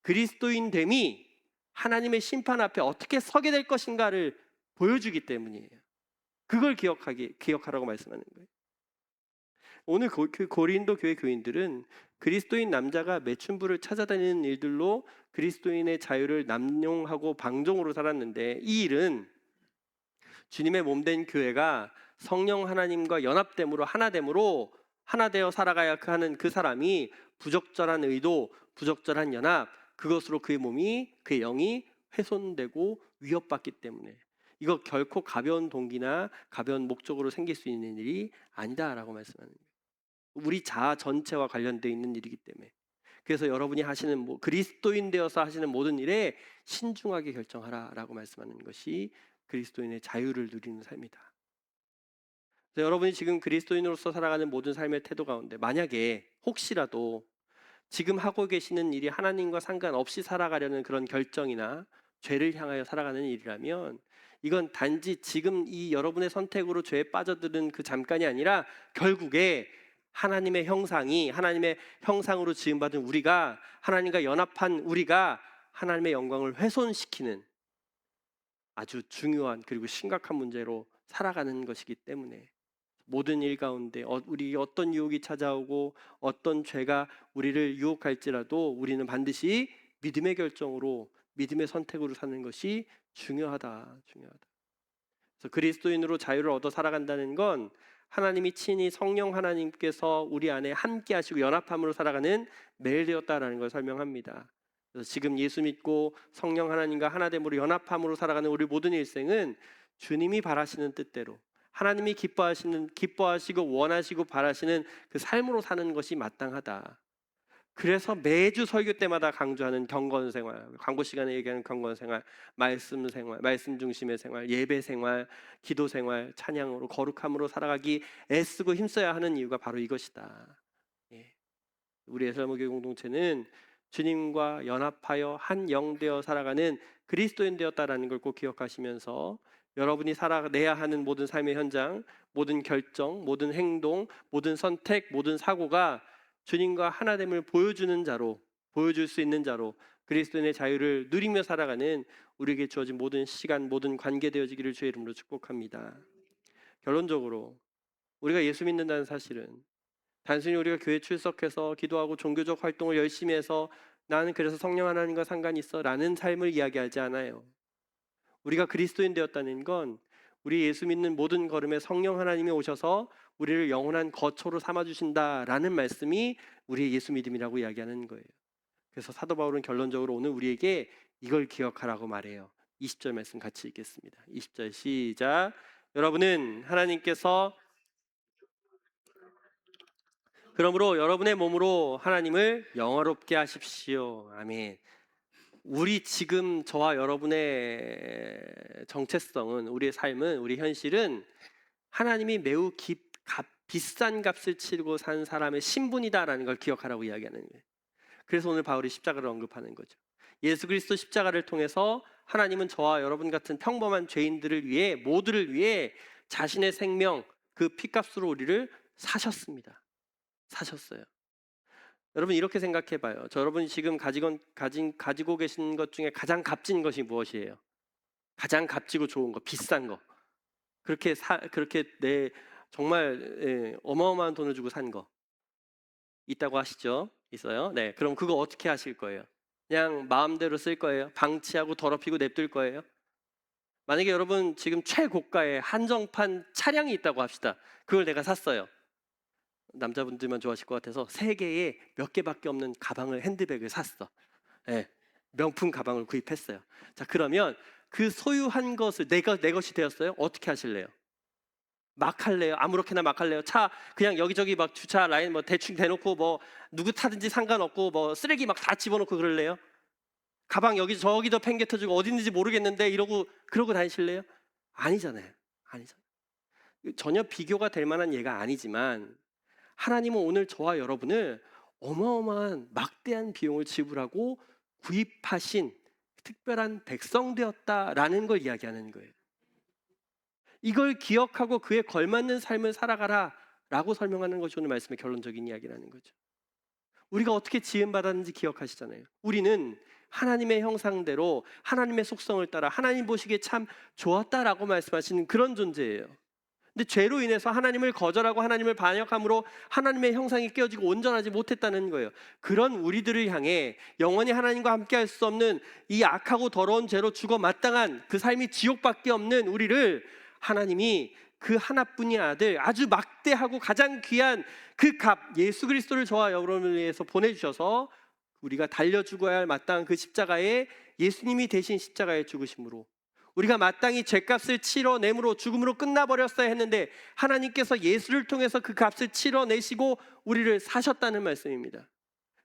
그리스도인 됨이 하나님의 심판 앞에 어떻게 서게 될 것인가를 보여주기 때문이에요. 그걸 기억하라고 말씀하는 거예요. 오늘 그 고린도 교회 교인들은 그리스도인 남자가 매춘부를 찾아다니는 일들로 그리스도인의 자유를 남용하고 방종으로 살았는데, 이 일은 주님의 몸된 교회가 성령 하나님과 연합됨으로 하나 되어 살아가야 하는 그 사람이 부적절한 의도, 부적절한 연합, 그것으로 그의 몸이, 그의 영이 훼손되고 위협받기 때문에 이거 결코 가벼운 동기나 가벼운 목적으로 생길 수 있는 일이 아니다라고 말씀하는 거예요. 우리 자아 전체와 관련되어 있는 일이기 때문에. 그래서 여러분이 하시는 그리스도인 되어서 하시는 모든 일에 신중하게 결정하라라고 말씀하는 것이 그리스도인의 자유를 누리는 삶이다. 그래서 여러분이 지금 그리스도인으로서 살아가는 모든 삶의 태도 가운데 만약에 혹시라도 지금 하고 계시는 일이 하나님과 상관없이 살아가려는 그런 결정이나 죄를 향하여 살아가는 일이라면 이건 단지 지금 이 여러분의 선택으로 죄에 빠져드는 그 잠깐이 아니라 결국에 하나님의 형상으로 지음받은 우리가, 하나님과 연합한 우리가 하나님의 영광을 훼손시키는 아주 중요한 그리고 심각한 문제로 살아가는 것이기 때문에 모든 일 가운데 우리 어떤 유혹이 찾아오고 어떤 죄가 우리를 유혹할지라도 우리는 반드시 믿음의 결정으로, 믿음의 선택으로 사는 것이 중요하다. 그래서 그리스도인으로 자유를 얻어 살아간다는 건 하나님이 친히 성령 하나님께서 우리 안에 함께 하시고 연합함으로 살아가는 매일 되었다라는 걸 설명합니다. 그래서 지금 예수 믿고 성령 하나님과 하나됨으로 연합함으로 살아가는 우리 모든 일생은 주님이 바라시는 뜻대로 하나님이 기뻐하시고 원하시고 바라시는 그 삶으로 사는 것이 마땅하다. 그래서 매주 설교 때마다 강조하는 경건 생활, 광고 시간에 얘기하는 경건 생활, 말씀 생활, 말씀 중심의 생활, 예배 생활, 기도 생활, 찬양으로 거룩함으로 살아가기 애쓰고 힘써야 하는 이유가 바로 이것이다. 예. 우리 에스라모교회 공동체는 주님과 연합하여 한 영 되어 살아가는 그리스도인 되었다라는 걸 꼭 기억하시면서 여러분이 살아내야 하는 모든 삶의 현장, 모든 결정, 모든 행동, 모든 선택, 모든 사고가 주님과 하나됨을 보여줄 수 있는 자로 그리스도인의 자유를 누리며 살아가는 우리에게 주어진 모든 시간, 모든 관계 되어지기를 주의 이름으로 축복합니다. 결론적으로 우리가 예수 믿는다는 사실은 단순히 우리가 교회 출석해서 기도하고 종교적 활동을 열심히 해서 나는 그래서 성령 하나님과 상관이 있어 라는 삶을 이야기하지 않아요. 우리가 그리스도인 되었다는 건 우리 예수 믿는 모든 걸음에 성령 하나님이 오셔서 우리를 영원한 거처로 삼아주신다라는 말씀이 우리의 예수 믿음이라고 이야기하는 거예요. 그래서 사도 바울은 결론적으로 오늘 우리에게 이걸 기억하라고 말해요. 20절 말씀 같이 읽겠습니다. 20절 시작. 여러분은 하나님께서 그러므로 여러분의 몸으로 하나님을 영화롭게 하십시오. 아멘. 우리 지금 저와 여러분의 정체성은, 우리의 삶은, 우리 현실은 하나님이 매우 비싼 값을 치르고 산 사람의 신분이다라는 걸 기억하라고 이야기하는 거예요. 그래서 오늘 바울이 십자가를 언급하는 거죠. 예수 그리스도 십자가를 통해서 하나님은 저와 여러분 같은 평범한 죄인들을 위해, 모두를 위해 자신의 생명, 그 피값으로 우리를 사셨어요. 여러분 이렇게 생각해 봐요. 여러분이 지금 가지고 계신 것 중에 가장 값진 것이 무엇이에요? 가장 값지고 좋은 거, 비싼 거. 그렇게 정말 어마어마한 돈을 주고 산 거 있다고 하시죠? 있어요? 네. 그럼 그거 어떻게 하실 거예요? 그냥 마음대로 쓸 거예요? 방치하고 더럽히고 냅둘 거예요? 만약에 여러분 지금 최고가의 한정판 차량이 있다고 합시다. 그걸 내가 샀어요. 남자분들만 좋아하실 것 같아서 세계에 몇 개밖에 없는 가방을, 핸드백을 샀어. 예, 명품 가방을 구입했어요. 자, 그러면 그 소유한 것을 내 것이 되었어요. 어떻게 하실래요? 막 할래요? 아무렇게나 막 할래요? 차 그냥 여기저기 막 주차 라인 뭐 대충 대놓고 뭐 누구 타든지 상관없고 뭐 쓰레기 막 다 집어넣고 그럴래요? 가방 여기 저기도 팽개쳐주고 어디 있는지 모르겠는데 이러고 그러고 다니실래요? 아니잖아요. 아니잖아요. 전혀 비교가 될 만한 예가 아니지만 하나님은 오늘 저와 여러분을 어마어마한 막대한 비용을 지불하고 구입하신 특별한 백성 되었다라는 걸 이야기하는 거예요. 이걸 기억하고 그에 걸맞는 삶을 살아가라 라고 설명하는 것이 오늘 말씀의 결론적인 이야기라는 거죠. 우리가 어떻게 지음받았는지 기억하시잖아요. 우리는 하나님의 형상대로 하나님의 속성을 따라 하나님 보시기에 참 좋았다라고 말씀하시는 그런 존재예요. 근데 죄로 인해서 하나님을 거절하고 하나님을 반역함으로 하나님의 형상이 깨어지고 온전하지 못했다는 거예요. 그런 우리들을 향해 영원히 하나님과 함께 할 수 없는 이 악하고 더러운 죄로 죽어 마땅한 그 삶이 지옥밖에 없는 우리를 하나님이 그 하나뿐인 아들, 아주 막대하고 가장 귀한 그 값, 예수 그리스도를 저와 여러분을 위해서 보내주셔서 우리가 달려 죽어야 할 마땅한 그 십자가에 예수님이 대신 십자가에 죽으심으로 우리가 마땅히 죄값을 치러내므로 죽음으로 끝나버렸어야 했는데 하나님께서 예수를 통해서 그 값을 치러내시고 우리를 사셨다는 말씀입니다.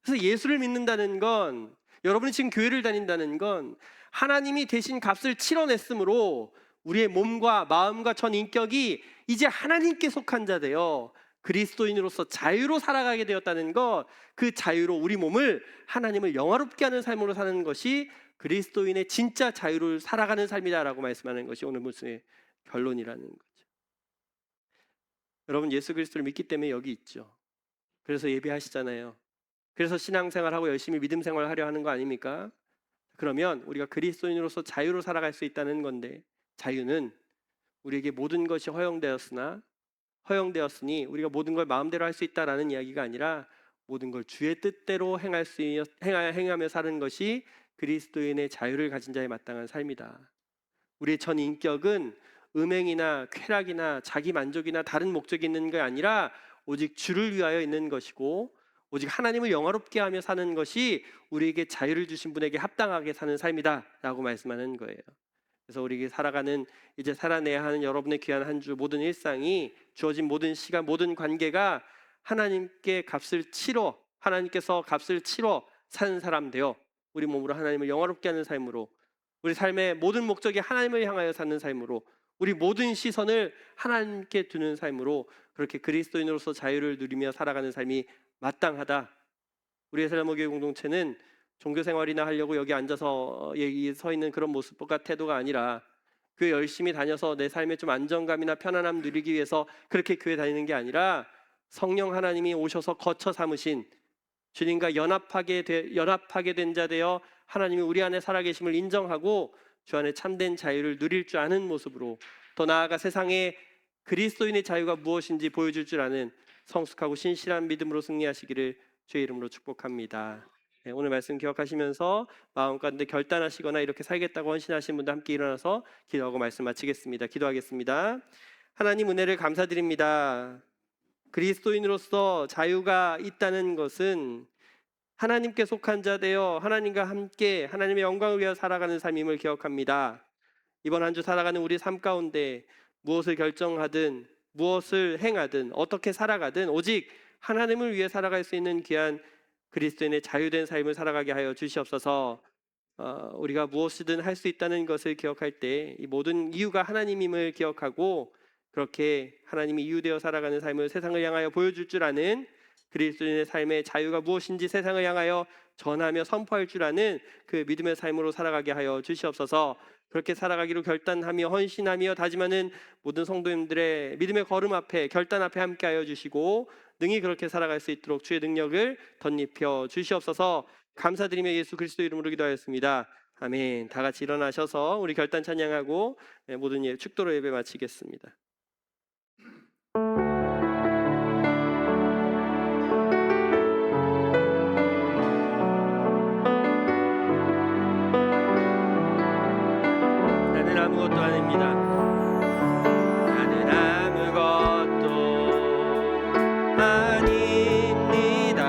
그래서 예수를 믿는다는 건, 여러분이 지금 교회를 다닌다는 건 하나님이 대신 값을 치러냈으므로 우리의 몸과 마음과 전 인격이 이제 하나님께 속한 자 되어 그리스도인으로서 자유로 살아가게 되었다는 것, 그 자유로 우리 몸을 하나님을 영화롭게 하는 삶으로 사는 것이 그리스도인의 진짜 자유를 살아가는 삶이다라고 말씀하는 것이 오늘 말씀의 결론이라는 거죠. 여러분, 예수 그리스도를 믿기 때문에 여기 있죠. 그래서 예배하시잖아요. 그래서 신앙생활하고 열심히 믿음 생활하려 하는 거 아닙니까? 그러면 우리가 그리스도인으로서 자유로 살아갈 수 있다는 건데, 자유는 우리에게 모든 것이 허용되었으니 우리가 모든 걸 마음대로 할 수 있다라는 이야기가 아니라 모든 걸 주의 뜻대로 행하며 사는 것이 그리스도인의 자유를 가진 자의 마땅한 삶이다. 우리의 전 인격은 음행이나 쾌락이나 자기 만족이나 다른 목적이 있는 게 아니라 오직 주를 위하여 있는 것이고 오직 하나님을 영화롭게 하며 사는 것이 우리에게 자유를 주신 분에게 합당하게 사는 삶이다라고 말씀하는 거예요. 그래서 우리에게 이제 살아내야 하는 여러분의 귀한 한 주 모든 일상이 주어진 모든 시간 모든 관계가 하나님께서 값을 치러 사는 사람 되어 우리 몸으로 하나님을 영화롭게 하는 삶으로, 우리 삶의 모든 목적이 하나님을 향하여 사는 삶으로, 우리 모든 시선을 하나님께 두는 삶으로 그렇게 그리스도인으로서 자유를 누리며 살아가는 삶이 마땅하다. 우리의 사랑목교회 공동체는 종교생활이나 하려고 여기 앉아서 서 있는 그런 모습과 태도가 아니라 교회 열심히 다녀서 내 삶에 좀 안정감이나 편안함 누리기 위해서 그렇게 교회 다니는 게 아니라 성령 하나님이 오셔서 거처 삼으신 주님과 연합하게 된 자 되어 하나님이 우리 안에 살아계심을 인정하고 주 안에 참된 자유를 누릴 줄 아는 모습으로, 더 나아가 세상에 그리스도인의 자유가 무엇인지 보여줄 줄 아는 성숙하고 신실한 믿음으로 승리하시기를 주의 이름으로 축복합니다. 오늘 말씀 기억하시면서 마음 가운데 결단하시거나 이렇게 살겠다고 헌신하신 분들 함께 일어나서 기도하고 말씀 마치겠습니다. 기도하겠습니다. 하나님 은혜를 감사드립니다. 그리스도인으로서 자유가 있다는 것은 하나님께 속한 자 되어 하나님과 함께 하나님의 영광을 위하여 살아가는 삶임을 기억합니다. 이번 한 주 살아가는 우리 삶 가운데 무엇을 결정하든 무엇을 행하든 어떻게 살아가든 오직 하나님을 위해 살아갈 수 있는 귀한 그리스도인의 자유된 삶을 살아가게 하여 주시옵소서. 우리가 무엇이든 할 수 있다는 것을 기억할 때 이 모든 이유가 하나님임을 기억하고 그렇게 하나님이 이유되어 살아가는 삶을 세상을 향하여 보여줄 줄 아는 그리스도인의 삶의 자유가 무엇인지 세상을 향하여 전하며 선포할 줄 아는 그 믿음의 삶으로 살아가게 하여 주시옵소서. 그렇게 살아가기로 결단하며 헌신하며 다짐하는 모든 성도님들의 믿음의 걸음 앞에 결단 앞에 함께하여 주시고 능히 그렇게 살아갈 수 있도록 주의 능력을 덧입혀 주시옵소서. 감사드리며 예수 그리스도 이름으로 기도하였습니다. 아멘. 다 같이 일어나셔서 우리 결단 찬양하고 모든 축도로 예배 마치겠습니다. 나는 아무것도 아닙니다. 나는 아무것도 아닙니다.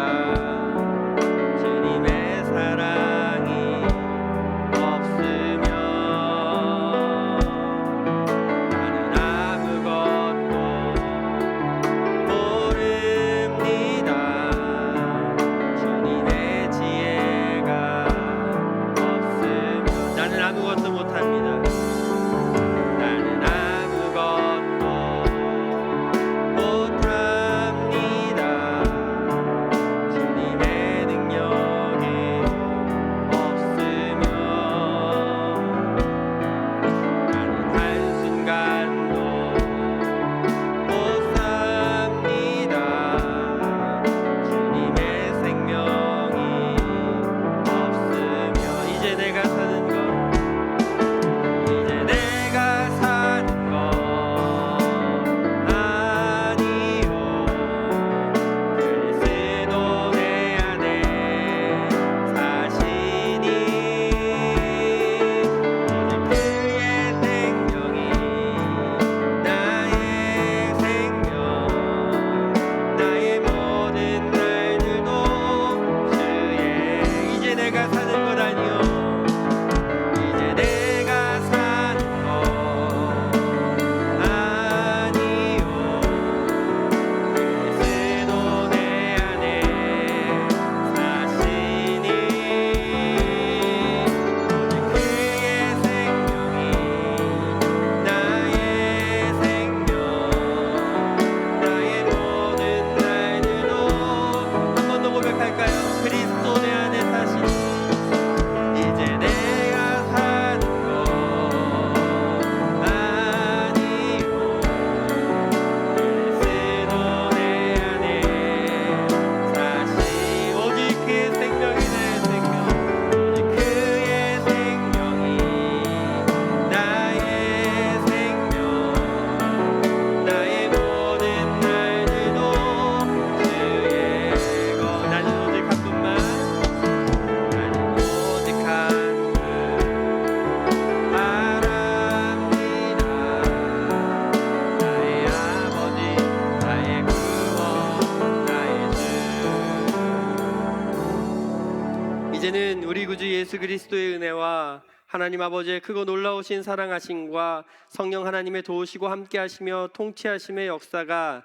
주님의 사랑이 없으면 나는 아무것도 모릅니다. 주님의 지혜가 없으면 나는 아무것도 못합니다. 나는 아무것도 못합니다. 주님의 능력이 없으면 나는 한순간도 못 삽니다. 주님의 생명이 없으면 이제 내가 사는 것 이제 내가 사는 것 아니요 그리스도 내 안에 사시니 오직 그의 생명이 나의 생명 나의 모든 날들도 주의 이제 내가 사는 것 아니요 이제 내가 사는 것 아니요 그리스도 내 안에 사시니 오직 그의 생명이 나의 생명 나의 모든 날들도 한 번 더 고백할까요? 그리스도 내 안에 사시니 이제 내가 사는 것 아니요 그리스도 내 안에 사시 오직 그의 생명이 내 생명 오직 그의 생명이 나의 생명 나의 모든 날들도 주의 것 나는 오직 한 분만 나는 오직 한 분 바랍니다. 나의 아버지 나의 구원 나의 주 이제는 우리 구주 예수 그리스도의 은혜와 하나님 아버지의 크고 놀라우신 사랑하심과 성령 하나님의 도우시고 함께하시며 통치하심의 역사가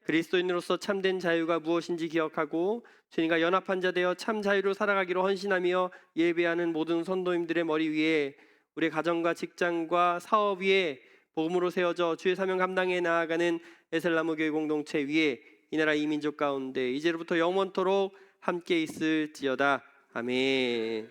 그리스도인으로서 참된 자유가 무엇인지 기억하고 주님과 연합한 자 되어 참 자유로 살아가기로 헌신하며 예배하는 모든 성도님들의 머리 위에 우리 가정과 직장과 사업 위에 복음으로 세워져 주의 사명 감당해 나아가는 에셀나무 교회 공동체 위에 이 나라 이 민족 가운데 이제로부터 영원토록 함께 있을지어다. 아멘.